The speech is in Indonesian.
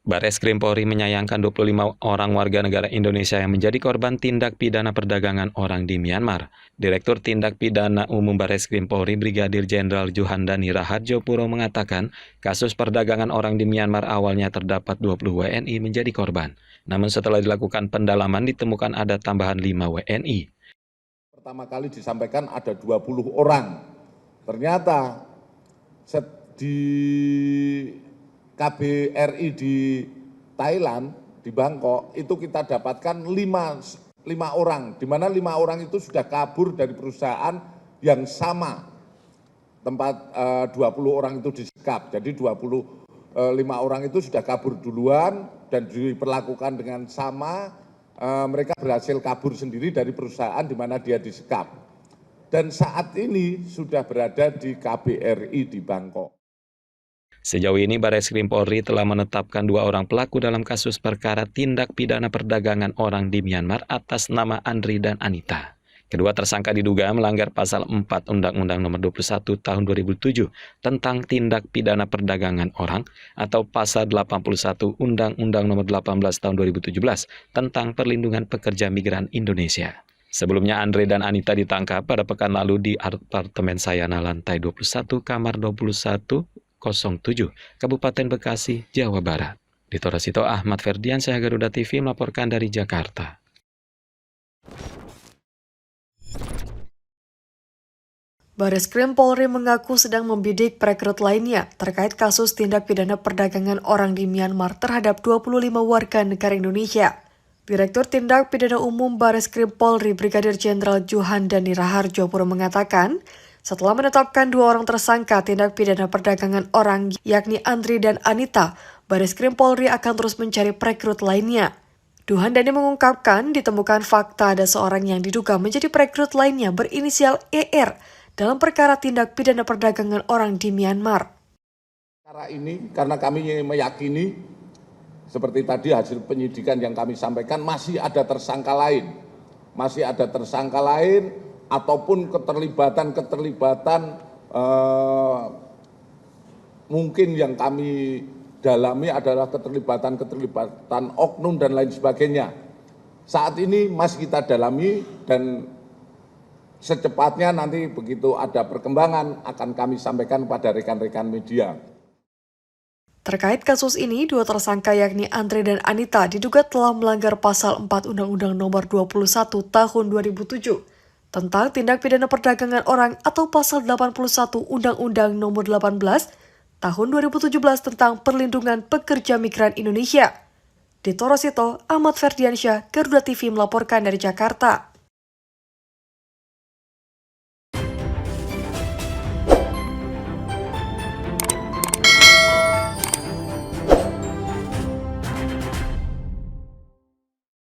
Bareskrim Polri menyayangkan 25 orang warga negara Indonesia yang menjadi korban tindak pidana perdagangan orang di Myanmar. Direktur Tindak Pidana Umum Bareskrim Polri Brigadir Jenderal Juhandani Rahardjopuro mengatakan, kasus perdagangan orang di Myanmar awalnya terdapat 20 WNI menjadi korban. Namun setelah dilakukan pendalaman ditemukan ada tambahan 5 WNI. Pertama kali disampaikan ada 20 orang. Ternyata di KBRI di Thailand, di Bangkok, itu kita dapatkan 5 orang, di mana 5 orang itu sudah kabur dari perusahaan yang sama, tempat 20 orang itu disekap. Jadi 25 orang itu sudah kabur duluan dan diperlakukan dengan sama, mereka berhasil kabur sendiri dari perusahaan di mana dia disekap. Dan saat ini sudah berada di KBRI di Bangkok. Sejauh ini Bareskrim Polri telah menetapkan 2 orang pelaku dalam kasus perkara tindak pidana perdagangan orang di Myanmar atas nama Andri dan Anita. Kedua tersangka diduga melanggar pasal 4 Undang-Undang Nomor 21 Tahun 2007 tentang tindak pidana perdagangan orang atau pasal 81 Undang-Undang Nomor 18 Tahun 2017 tentang perlindungan pekerja migran Indonesia. Sebelumnya Andre dan Anita ditangkap pada pekan lalu di apartemen Sayana lantai 21 kamar 2107, Kabupaten Bekasi, Jawa Barat. Dito Rasito, Ahmad Ferdiansyah, Garuda TV melaporkan dari Jakarta. Bareskrim Polri mengaku sedang membidik perekrut lainnya terkait kasus tindak pidana perdagangan orang di Myanmar terhadap 25 warga negara Indonesia. Direktur Tindak Pidana Umum Bareskrim Polri Brigadir Jenderal Juhandani Rahardjopuro mengatakan, setelah menetapkan 2 orang tersangka tindak pidana perdagangan orang yakni Andri dan Anita, Bareskrim Polri akan terus mencari perekrut lainnya. Juhandani mengungkapkan ditemukan fakta ada seorang yang diduga menjadi perekrut lainnya berinisial ER dalam perkara tindak pidana perdagangan orang di Myanmar. Perkara ini karena kami meyakini seperti tadi hasil penyidikan yang kami sampaikan masih ada tersangka lain. Masih ada tersangka lain ataupun keterlibatan mungkin yang kami dalami adalah keterlibatan oknum dan lain sebagainya. Saat ini masih kita dalami dan secepatnya nanti begitu ada perkembangan akan kami sampaikan pada rekan-rekan media. Terkait kasus ini, 2 tersangka yakni Andre dan Anita diduga telah melanggar pasal 4 Undang-Undang Nomor 21 Tahun 2007 tentang tindak pidana perdagangan orang atau pasal 81 Undang-Undang Nomor 18 Tahun 2017 tentang perlindungan pekerja migran Indonesia. Dito Rasito, Ahmad Ferdiansyah, Garuda TV melaporkan dari Jakarta.